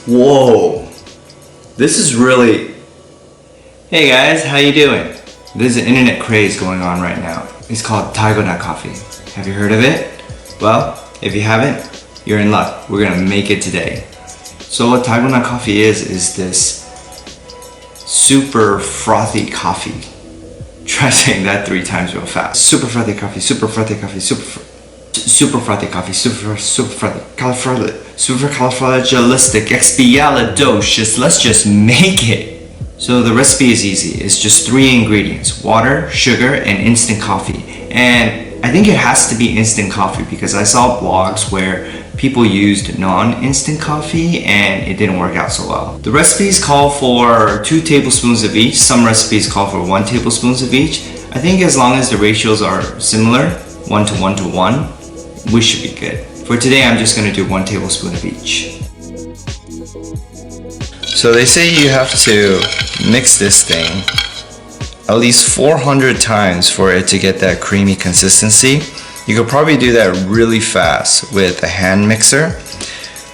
Whoa, this is really... Hey guys, how you doing? There's an internet craze going on right now. It's called Dalgona Coffee. Have you heard of it? Well, if you haven't, you're in luck. We're gonna make it today. So what Dalgona Coffee is this super frothy coffee. Try saying that 3 times real fast. Super frothy coffee, super frothy coffee, super frothy coffee, super frothy, supercalifragilistic, expialidocious. Let's just make it. So the recipe is easy. It's just 3 ingredients: water, sugar, and instant coffee. And I think it has to be instant coffee because I saw blogs where people used non-instant coffee and it didn't work out so well. The recipes call for 2 tablespoons of each. Some recipes call for 1 tablespoon of each. I think as long as the ratios are similar, 1 to 1 to 1, we should be good. For today, I'm just gonna do 1 tablespoon of each. So they say you have to mix this thing at least 400 times for it to get that creamy consistency. You could probably do that really fast with a hand mixer,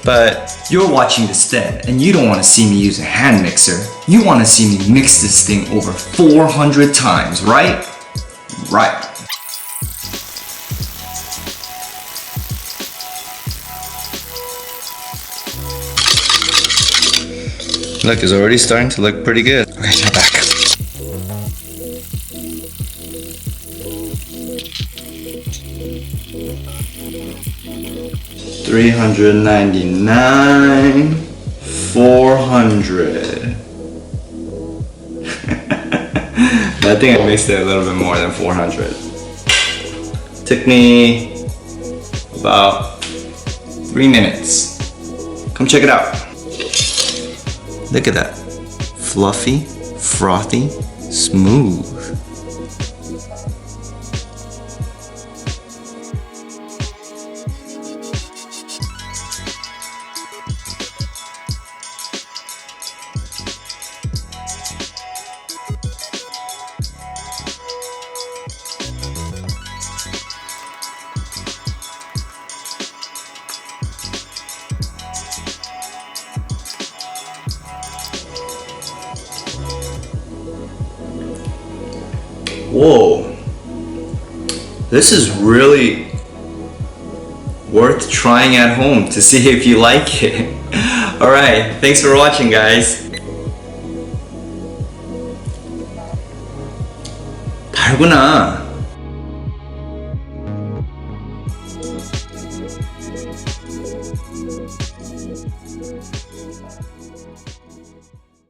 but you're watching the Steb and you don't want to see me use a hand mixer. You want to see me mix this thing over 400 times, right? Right. Look, it's already starting to look pretty good. Okay, now back. $399, 400. I think I mixed it a little bit more than 400. Took me about 3 minutes. Come check it out. Look at that. Fluffy, frothy, smooth. Whoa, this is really worth trying at home to see if you like it. Alright, thanks for watching guys. 달구나.